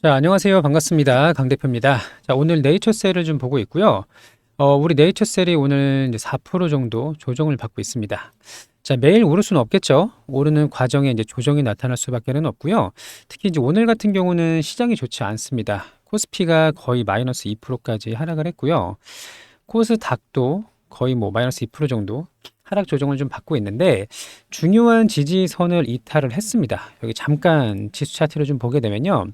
자, 안녕하세요. 반갑습니다. 강 대표입니다. 자, 오늘 네이처셀을 좀 보고 있고요. 우리 네이처셀이 오늘 이제 4% 정도 조정을 받고 있습니다. 자, 매일 오를 수는 없겠죠. 오르는 과정에 이제 조정이 나타날 수밖에는 없고요. 특히 이제 오늘 같은 경우는 시장이 좋지 않습니다. 코스피가 거의 마이너스 2%까지 하락을 했고요. 코스닥도 거의 뭐 마이너스 2% 정도 하락 조정을 좀 받고 있는데 중요한 지지선을 이탈을 했습니다. 여기 잠깐 지수 차트를 좀 보게 되면요.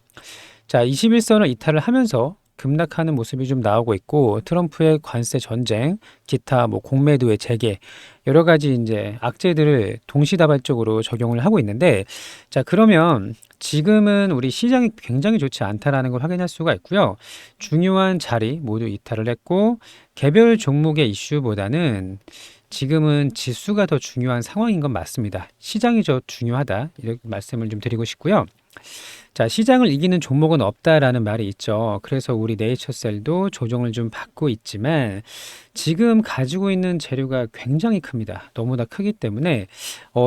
자, 21선을 이탈을 하면서 급락하는 모습이 좀 나오고 있고 트럼프의 관세 전쟁, 기타 뭐 공매도의 재개 여러 가지 이제 악재들을 동시다발적으로 적용을 하고 있는데 자, 그러면 지금은 우리 시장이 굉장히 좋지 않다라는 걸 확인할 수가 있고요. 중요한 자리 모두 이탈을 했고 개별 종목의 이슈보다는 지금은 지수가 더 중요한 상황인 건 맞습니다. 시장이 더 중요하다 이렇게 말씀을 좀 드리고 싶고요. 자, 시장을 이기는 종목은 없다라는 말이 있죠. 그래서 우리 네이처셀도 조정을 좀 받고 있지만 지금 가지고 있는 재료가 굉장히 큽니다. 너무나 크기 때문에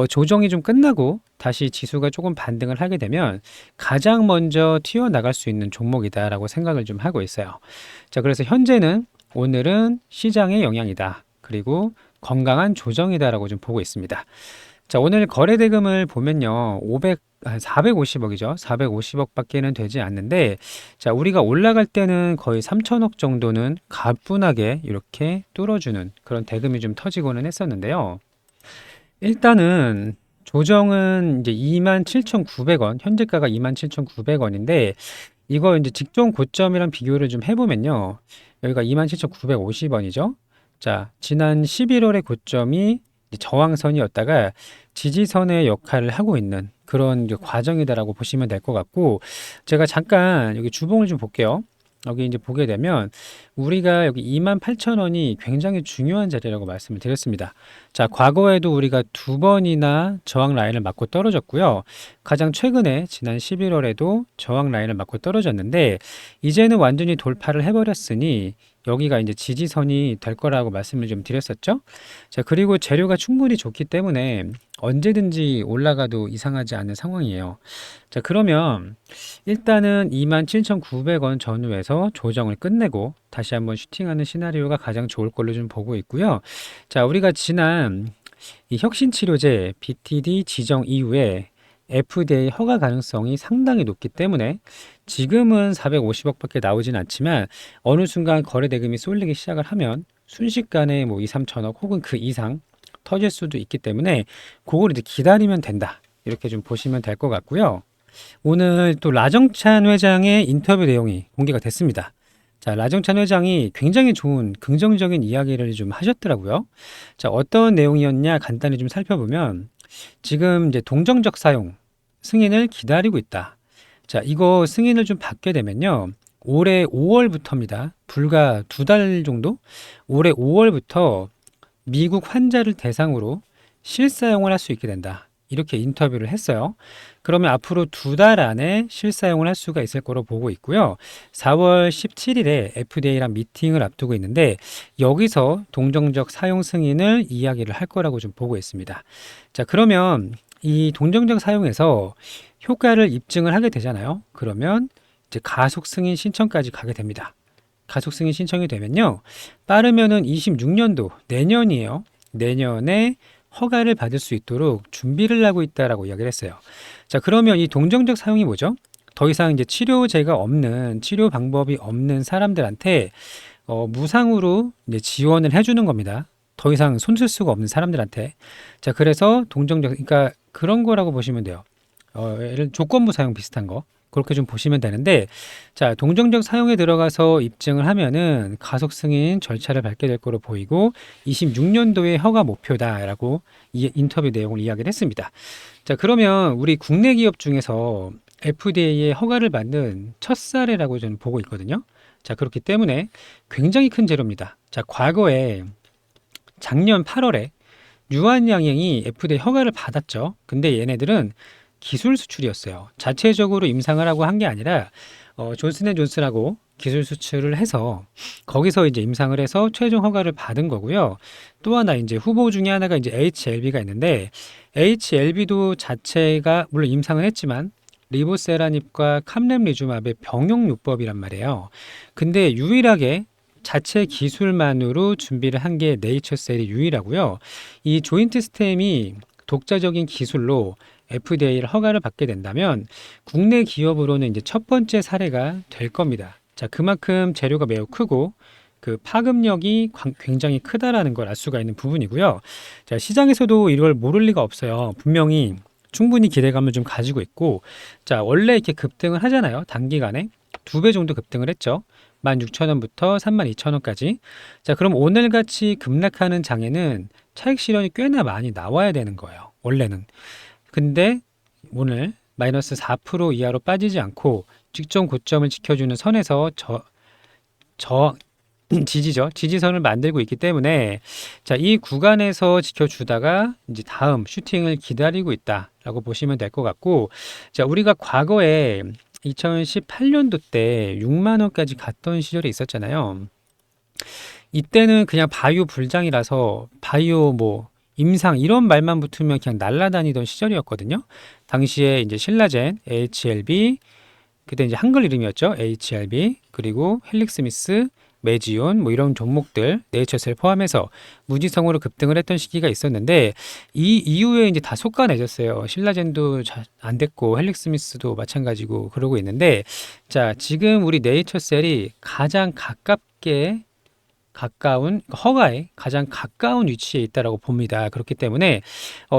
조정이 좀 끝나고 다시 지수가 조금 반등을 하게 되면 가장 먼저 튀어나갈 수 있는 종목이다라고 생각을 좀 하고 있어요. 자, 그래서 현재는 오늘은 시장의 영향이다. 그리고 건강한 조정이다라고 좀 보고 있습니다. 자, 오늘 거래 대금을 보면요. 450억이죠. 450억 밖에는 되지 않는데, 자, 우리가 올라갈 때는 거의 3천억 정도는 가뿐하게 이렇게 뚫어주는 그런 대금이 좀 터지고는 했었는데요. 일단은 조정은 이제 27,900원, 현재가가 27,900원인데, 이거 이제 직전 고점이랑 비교를 좀 해보면요. 여기가 27,950원이죠. 자, 지난 11월의 고점이 이제 저항선이었다가 지지선의 역할을 하고 있는 그런 이제 과정이다라고 보시면 될 것 같고, 제가 잠깐 여기 주봉을 좀 볼게요. 여기 이제 보게 되면 우리가 여기 28,000원이 굉장히 중요한 자리라고 말씀을 드렸습니다. 자, 과거에도 우리가 두 번이나 저항 라인을 맞고 떨어졌고요. 가장 최근에 지난 11월에도 저항 라인을 맞고 떨어졌는데 이제는 완전히 돌파를 해버렸으니 여기가 이제 지지선이 될 거라고 말씀을 좀 드렸었죠. 자, 그리고 재료가 충분히 좋기 때문에 언제든지 올라가도 이상하지 않은 상황이에요. 자, 그러면 일단은 27,900원 전후에서 조정을 끝내고 다시 한번 슈팅하는 시나리오가 가장 좋을 걸로 좀 보고 있고요. 자, 우리가 지난 이 혁신치료제 BTD 지정 이후에 FDA 허가 가능성이 상당히 높기 때문에 지금은 450억밖에 나오진 않지만 어느 순간 거래 대금이 쏠리기 시작을 하면 순식간에 뭐 2, 3천억 혹은 그 이상 터질 수도 있기 때문에 그걸 이제 기다리면 된다. 이렇게 좀 보시면 될 것 같고요. 오늘 또 라정찬 회장의 인터뷰 내용이 공개가 됐습니다. 자, 라정찬 회장이 굉장히 좋은 긍정적인 이야기를 좀 하셨더라고요. 자, 어떤 내용이었냐 간단히 좀 살펴보면 지금 이제 동정적 사용 승인을 기다리고 있다. 자, 이거 승인을 좀 받게 되면요. 올해 5월부터입니다. 불과 2달 정도? 올해 5월부터 미국 환자를 대상으로 실사용을 할 수 있게 된다. 이렇게 인터뷰를 했어요. 그러면 앞으로 2달 안에 실사용을 할 수가 있을 거로 보고 있고요. 4월 17일에 FDA랑 미팅을 앞두고 있는데 여기서 동정적 사용 승인을 이야기를 할 거라고 좀 보고 있습니다. 자, 그러면 이 동정적 사용에서 효과를 입증을 하게 되잖아요. 그러면 이제 가속 승인 신청까지 가게 됩니다. 가속 승인 신청이 되면요. 빠르면은 26년도 내년이에요. 내년에 허가를 받을 수 있도록 준비를 하고 있다라고 이야기를 했어요. 자, 그러면 이 동정적 사용이 뭐죠? 더 이상 이제 치료제가 없는 치료 방법이 없는 사람들한테 무상으로 이제 지원을 해주는 겁니다. 더 이상 손 쓸 수가 없는 사람들한테. 자, 그래서 동정적, 그러니까 그런 거라고 보시면 돼요. 예를 조건부 사용 비슷한 거. 그렇게 좀 보시면 되는데, 자, 동정적 사용에 들어가서 입증을 하면은 가속 승인 절차를 밟게 될 거로 보이고, 26년도에 허가 목표다라고 이 인터뷰 내용을 이야기를 했습니다. 자, 그러면 우리 국내 기업 중에서 FDA의 허가를 받는 첫 사례라고 저는 보고 있거든요. 자, 그렇기 때문에 굉장히 큰 재료입니다. 자, 과거에 작년 8월에 유한양행이 FDA 허가를 받았죠. 근데 얘네들은 기술 수출이었어요. 자체적으로 임상을 하고 한 게 아니라 존슨앤존슨하고 기술 수출을 해서 거기서 이제 임상을 해서 최종 허가를 받은 거고요. 또 하나 이제 후보 중에 하나가 이제 HLB가 있는데 HLB도 자체가 물론 임상을 했지만 리보세라닙과 캄렘리주맙의 병용요법이란 말이에요. 근데 유일하게 자체 기술만으로 준비를 한 게 네이처셀이 유일하고요. 이 조인트 스템이 독자적인 기술로 FDA를 허가를 받게 된다면 국내 기업으로는 이제 첫 번째 사례가 될 겁니다. 자, 그만큼 재료가 매우 크고 그 파급력이 굉장히 크다라는 걸 알 수가 있는 부분이고요. 자, 시장에서도 이걸 모를 리가 없어요. 분명히 충분히 기대감을 좀 가지고 있고, 자, 원래 이렇게 급등을 하잖아요. 단기간에 2배 정도 급등을 했죠. 16,000원부터 32,000원까지. 자, 그럼 오늘같이 급락하는 장에는 차익 실현이 꽤나 많이 나와야 되는 거예요. 원래는. 근데 오늘 마이너스 4% 이하로 빠지지 않고 직전 고점을 지켜주는 선에서 지지죠. 지지선을 만들고 있기 때문에 자, 이 구간에서 지켜주다가 이제 다음 슈팅을 기다리고 있다라고 보시면 될 것 같고, 자, 우리가 과거에 2018년도 때 6만 원까지 갔던 시절이 있었잖아요. 이때는 그냥 바이오 불장이라서 바이오 뭐 임상 이런 말만 붙으면 그냥 날아다니던 시절이었거든요. 당시에 이제 신라젠, HLB, 그때 이제 한글 이름이었죠. HLB, 그리고 헬릭스미스, 메지온 뭐 이런 종목들 네이처셀 포함해서 무지성으로 급등을 했던 시기가 있었는데 이 이후에 이제 다 속가내졌어요. 신라젠도 잘 안 됐고 헬릭스미스도 마찬가지고 그러고 있는데, 자, 지금 우리 네이처셀이 가장 가까운 허가에 가장 가까운 위치에 있다라고 봅니다. 그렇기 때문에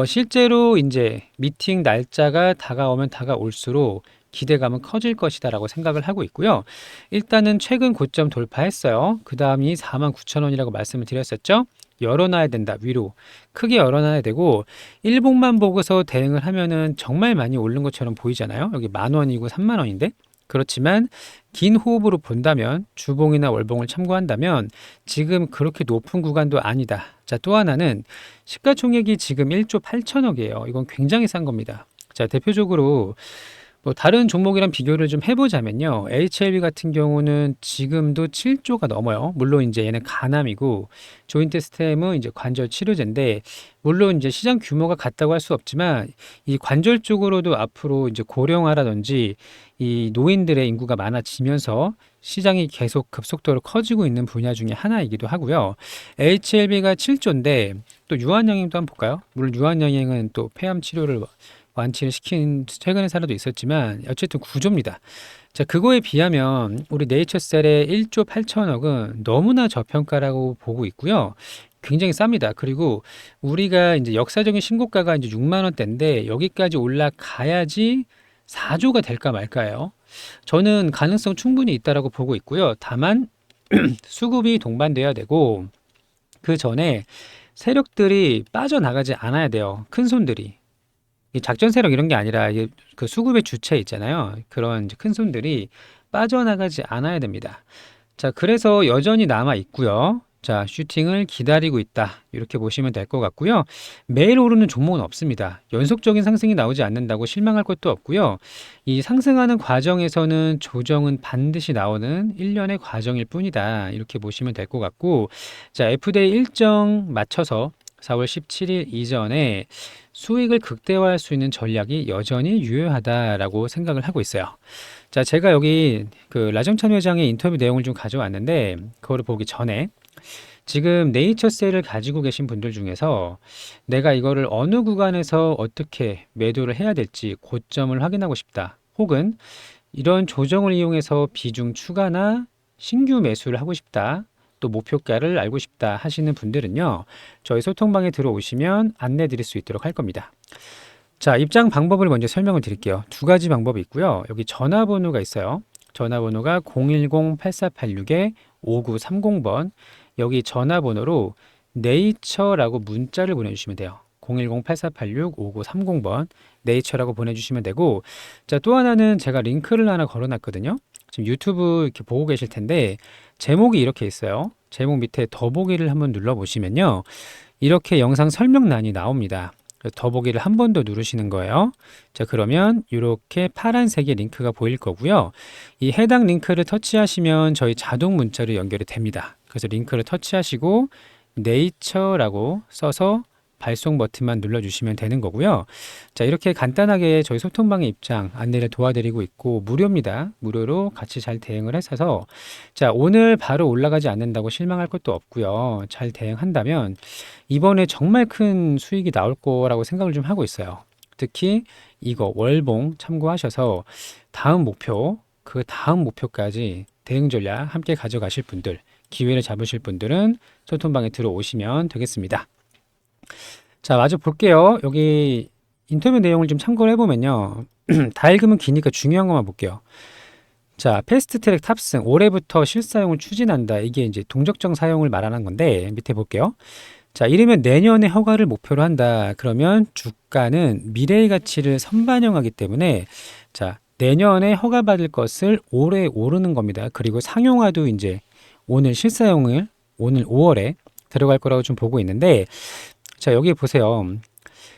실제로 이제 미팅 날짜가 다가오면 다가올수록 기대감은 커질 것이다라고 생각을 하고 있고요. 일단은 최근 고점 돌파했어요. 그 다음이 49,000원이라고 말씀을 드렸었죠. 열어놔야 된다. 위로 크게 열어놔야 되고, 일봉만 보고서 대응을 하면은 정말 많이 오른 것처럼 보이잖아요. 여기 10,000원이고 30,000원인데, 그렇지만 긴 호흡으로 본다면, 주봉이나 월봉을 참고한다면 지금 그렇게 높은 구간도 아니다. 자, 또 하나는 시가총액이 지금 1조 8천억이에요. 이건 굉장히 싼 겁니다. 자, 대표적으로 뭐 다른 종목이랑 비교를 좀 해보자면요. HLB 같은 경우는 지금도 7조가 넘어요. 물론 이제 얘는 가남이고 조인트 스템은 이제 관절 치료제인데, 물론 이제 시장 규모가 같다고 할 수 없지만 이 관절 쪽으로도 앞으로 이제 고령화라든지 이 노인들의 인구가 많아지면서 시장이 계속 급속도로 커지고 있는 분야 중에 하나이기도 하고요. HLB가 7조인데 또 유한양행도 한번 볼까요? 물론 유한양행은 또 폐암 치료를 완치를 시킨 최근의 사례도 있었지만 어쨌든 구조입니다. 자, 그거에 비하면 우리 네이처셀의 1조 8천억은 너무나 저평가라고 보고 있고요. 굉장히 쌉니다. 그리고 우리가 이제 역사적인 신고가가 이제 6만 원대인데 여기까지 올라가야지 4조가 될까 말까요? 저는 가능성 충분히 있다라고 보고 있고요. 다만 수급이 동반돼야 되고 그 전에 세력들이 빠져나가지 않아야 돼요. 큰 손들이. 이 작전 세력 이런 게 아니라 이게 그 수급의 주체 있잖아요. 그런 이제 큰 손들이 빠져나가지 않아야 됩니다. 자, 그래서 여전히 남아 있고요. 자, 슈팅을 기다리고 있다. 이렇게 보시면 될 것 같고요. 매일 오르는 종목은 없습니다. 연속적인 상승이 나오지 않는다고 실망할 것도 없고요. 이 상승하는 과정에서는 조정은 반드시 나오는 일련의 과정일 뿐이다. 이렇게 보시면 될 것 같고, 자, FDA 일정 맞춰서 4월 17일 이전에 수익을 극대화할 수 있는 전략이 여전히 유효하다라고 생각을 하고 있어요. 자, 제가 여기 그 라정찬 회장의 인터뷰 내용을 좀 가져왔는데 그거를 보기 전에 지금 네이처셀을 가지고 계신 분들 중에서 내가 이거를 어느 구간에서 어떻게 매도를 해야 될지 고점을 확인하고 싶다. 혹은 이런 조정을 이용해서 비중 추가나 신규 매수를 하고 싶다. 또 목표가를 알고 싶다 하시는 분들은요, 저희 소통방에 들어오시면 안내 드릴 수 있도록 할 겁니다. 자, 입장 방법을 먼저 설명을 드릴게요. 두 가지 방법이 있고요. 여기 전화번호가 있어요. 전화번호가 010-8486-5930번. 여기 전화번호로 네이처라고 문자를 보내주시면 돼요. 010-8486-5930번 네이처라고 보내주시면 되고, 자, 또 하나는 제가 링크를 하나 걸어놨거든요. 지금 유튜브 이렇게 보고 계실 텐데 제목이 이렇게 있어요. 제목 밑에 더보기를 한번 눌러보시면요, 이렇게 영상 설명란이 나옵니다. 더보기를 한 번 더 누르시는 거예요. 자, 그러면 이렇게 파란색의 링크가 보일 거고요. 이 해당 링크를 터치하시면 저희 자동 문자로 연결이 됩니다. 그래서 링크를 터치하시고 네이처라고 써서 발송 버튼만 눌러주시면 되는 거고요. 자, 이렇게 간단하게 저희 소통방의 입장 안내를 도와드리고 있고 무료입니다. 무료로 같이 잘 대응을 해서 자, 오늘 바로 올라가지 않는다고 실망할 것도 없고요. 잘 대응한다면 이번에 정말 큰 수익이 나올 거라고 생각을 좀 하고 있어요. 특히 이거 월봉 참고하셔서 다음 목표, 그 다음 목표까지 대응 전략 함께 가져가실 분들, 기회를 잡으실 분들은 소통방에 들어오시면 되겠습니다. 자, 마저 볼게요. 여기 인터뷰 내용을 좀 참고를 해보면요. 다 읽으면 기니까 중요한 것만 볼게요. 자, 패스트트랙 탑승, 올해부터 실사용을 추진한다. 이게 이제 동적정 사용을 말하는 건데, 밑에 볼게요. 자, 이르면 내년에 허가를 목표로 한다. 그러면 주가는 미래의 가치를 선반영하기 때문에, 자, 내년에 허가받을 것을 올해 오르는 겁니다. 그리고 상용화도 이제 오늘 실사용을 오늘 5월에 들어갈 거라고 좀 보고 있는데, 자, 여기 보세요.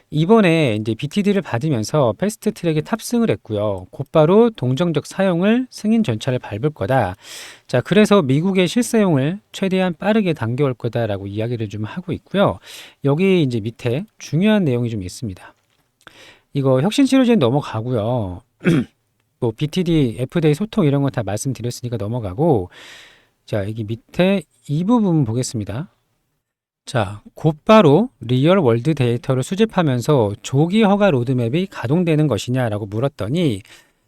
이번에 이제 BTD를 받으면서 패스트 트랙에 탑승을 했고요. 곧바로 동정적 사용을 승인 절차를 밟을 거다. 자, 그래서 미국의 실사용을 최대한 빠르게 당겨올 거다라고 이야기를 좀 하고 있고요. 여기 이제 밑에 중요한 내용이 좀 있습니다. 이거 혁신치료제는 넘어가고요. 뭐 BTD, FDA 소통 이런 거 다 말씀드렸으니까 넘어가고, 자, 여기 밑에 이 부분 보겠습니다. 자, 곧바로 리얼 월드 데이터를 수집하면서 조기 허가 로드맵이 가동되는 것이냐라고 물었더니,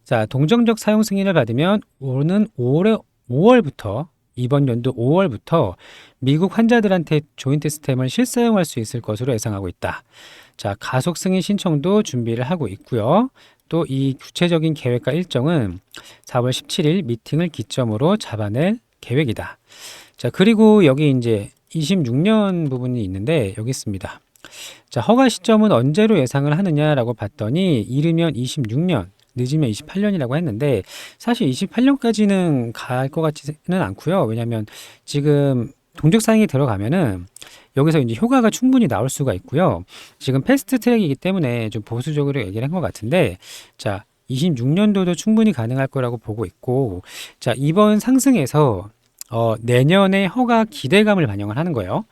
자, 동정적 사용 승인을 받으면 오는 올해 5월부터 이번 연도 5월부터 미국 환자들한테 조인트 스템을 실사용할 수 있을 것으로 예상하고 있다. 자, 가속 승인 신청도 준비를 하고 있고요. 또 이 구체적인 계획과 일정은 4월 17일 미팅을 기점으로 잡아낼 계획이다. 자, 그리고 여기 이제 26년 부분이 있는데 여기 있습니다. 자, 허가 시점은 언제로 예상을 하느냐라고 봤더니 이르면 26년, 늦으면 28년이라고 했는데 사실 28년까지는 갈 것 같지는 않고요. 왜냐하면 지금 동적 사항이 들어가면은 여기서 이제 효과가 충분히 나올 수가 있고요. 지금 패스트 트랙이기 때문에 좀 보수적으로 얘기를 한 것 같은데, 자, 26년도도 충분히 가능할 거라고 보고 있고, 자, 이번 상승에서 내년에 허가 기대감을 반영을 하는 거예요.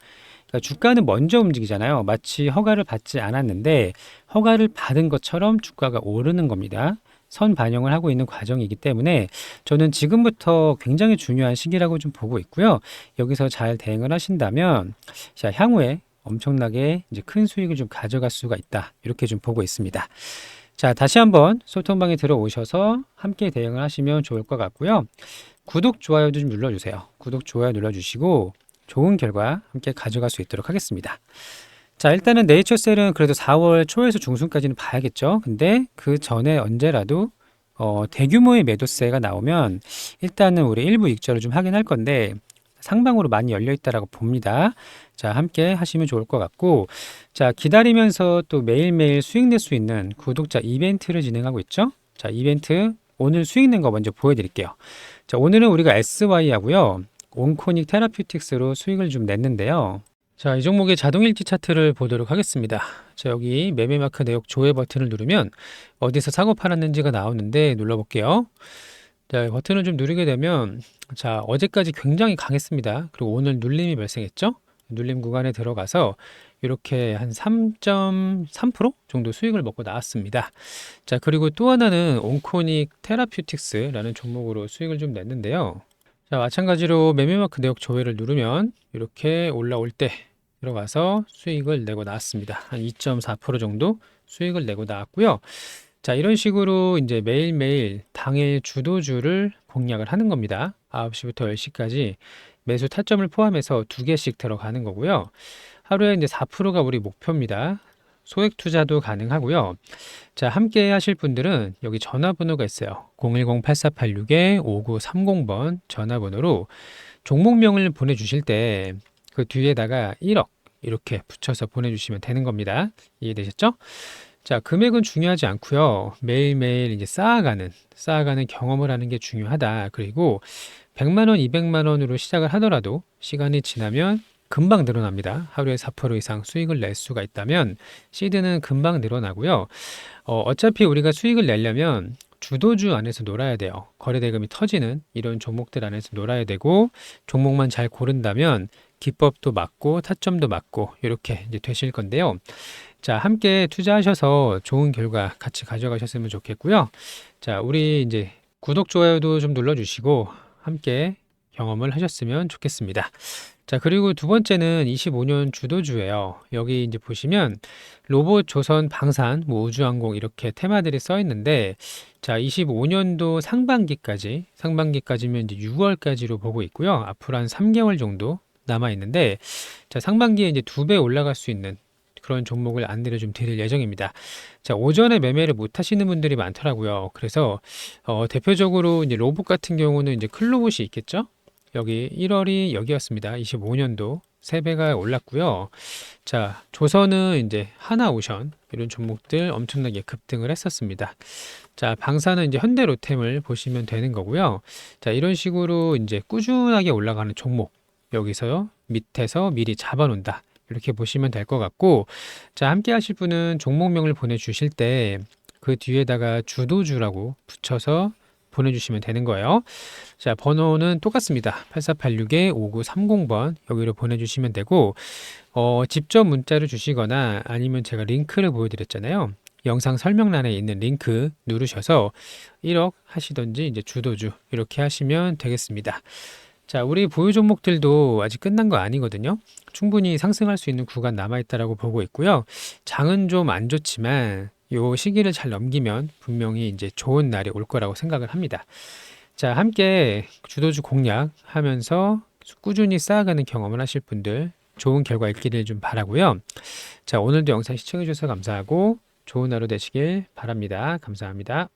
그러니까 주가는 먼저 움직이잖아요. 마치 허가를 받지 않았는데 허가를 받은 것처럼 주가가 오르는 겁니다. 선 반영을 하고 있는 과정이기 때문에 저는 지금부터 굉장히 중요한 시기라고 좀 보고 있고요. 여기서 잘 대응을 하신다면 자, 향후에 엄청나게 이제 큰 수익을 좀 가져갈 수가 있다. 이렇게 좀 보고 있습니다. 자, 다시 한번 소통방에 들어오셔서 함께 대응을 하시면 좋을 것 같고요. 구독, 좋아요도 좀 눌러주세요. 구독, 좋아요 눌러주시고 좋은 결과 함께 가져갈 수 있도록 하겠습니다. 자, 일단은 네이처셀은 그래도 4월 초에서 중순까지는 봐야겠죠. 근데 그 전에 언제라도 대규모의 매도세가 나오면 일단은 우리 일부 익절을 좀 하긴 할 건데 상방으로 많이 열려 있다라고 봅니다. 자, 함께 하시면 좋을 것 같고, 자, 기다리면서 또 매일매일 수익 낼 수 있는 구독자 이벤트를 진행하고 있죠. 자, 이벤트 오늘 수익 낸 거 먼저 보여드릴게요. 자, 오늘은 우리가 SY 하고요. 온코닉 테라퓨틱스로 수익을 좀 냈는데요. 자, 이 종목의 자동일지 차트를 보도록 하겠습니다. 자, 여기 매매마크 내역 조회 버튼을 누르면 어디서 사고 팔았는지가 나오는데 눌러볼게요. 자, 버튼을 좀 누르게 되면 자, 어제까지 굉장히 강했습니다. 그리고 오늘 눌림이 발생했죠. 눌림 구간에 들어가서 이렇게 한 3.3% 정도 수익을 먹고 나왔습니다. 자, 그리고 또 하나는 온코닉 테라퓨틱스라는 종목으로 수익을 좀 냈는데요. 자, 마찬가지로 매매마크 내역 조회를 누르면 이렇게 올라올 때 들어가서 수익을 내고 나왔습니다. 한 2.4% 정도 수익을 내고 나왔고요. 자, 이런 식으로 이제 매일매일 당일 주도주를 공략을 하는 겁니다. 9시부터 10시까지 매수 타점을 포함해서 2개씩 들어가는 거고요. 하루에 이제 4%가 우리 목표입니다. 소액 투자도 가능하고요. 자, 함께 하실 분들은 여기 전화번호가 있어요. 010-8486-5930번 전화번호로 종목명을 보내주실 때 그 뒤에다가 1억 이렇게 붙여서 보내주시면 되는 겁니다. 이해되셨죠? 자, 금액은 중요하지 않고요. 매일매일 이제 쌓아가는 경험을 하는 게 중요하다. 그리고 100만 원, 200만 원으로 시작을 하더라도 시간이 지나면 금방 늘어납니다. 하루에 4% 이상 수익을 낼 수가 있다면 시드는 금방 늘어나고요. 어차피 우리가 수익을 내려면 주도주 안에서 놀아야 돼요. 거래대금이 터지는 이런 종목들 안에서 놀아야 되고 종목만 잘 고른다면 기법도 맞고 타점도 맞고 이렇게 이제 되실 건데요. 자, 함께 투자하셔서 좋은 결과 같이 가져가셨으면 좋겠고요. 자, 우리 이제 구독, 좋아요도 좀 눌러주시고 함께 경험을 하셨으면 좋겠습니다. 자, 그리고 두 번째는 25년 주도주예요. 여기 이제 보시면 로봇, 조선, 방산, 뭐 우주항공 이렇게 테마들이 써 있는데, 자, 25년도 상반기까지면 이제 6월까지로 보고 있고요. 앞으로 한 3개월 정도 남아 있는데, 자, 상반기에 이제 2배 올라갈 수 있는 그런 종목을 안내를 좀 드릴 예정입니다. 자, 오전에 매매를 못 하시는 분들이 많더라고요. 그래서 대표적으로 이제 로봇 같은 경우는 이제 클로봇이 있겠죠? 여기 1월이 여기였습니다. 25년도 3배가 올랐고요. 자, 조선은 이제 하나오션 이런 종목들 엄청나게 급등을 했었습니다. 자, 방사는 이제 현대로템을 보시면 되는 거고요. 자, 이런 식으로 이제 꾸준하게 올라가는 종목 여기서 밑에서 미리 잡아놓는다. 이렇게 보시면 될 것 같고, 자, 함께 하실 분은 종목명을 보내주실 때 그 뒤에다가 주도주라고 붙여서 보내주시면 되는 거예요. 자, 번호는 똑같습니다. 8486-5930번 여기로 보내주시면 되고, 직접 문자를 주시거나 아니면 제가 링크를 보여드렸잖아요. 영상 설명란에 있는 링크 누르셔서 1억 하시던지 이제 주도주 이렇게 하시면 되겠습니다. 자, 우리 보유 종목들도 아직 끝난 거 아니거든요. 충분히 상승할 수 있는 구간 남아있다라고 보고 있고요. 장은 좀 안 좋지만 요 시기를 잘 넘기면 분명히 이제 좋은 날이 올 거라고 생각을 합니다. 자, 함께 주도주 공략하면서 꾸준히 쌓아가는 경험을 하실 분들 좋은 결과 있기를 좀 바라고요. 자, 오늘도 영상 시청해 주셔서 감사하고 좋은 하루 되시길 바랍니다. 감사합니다.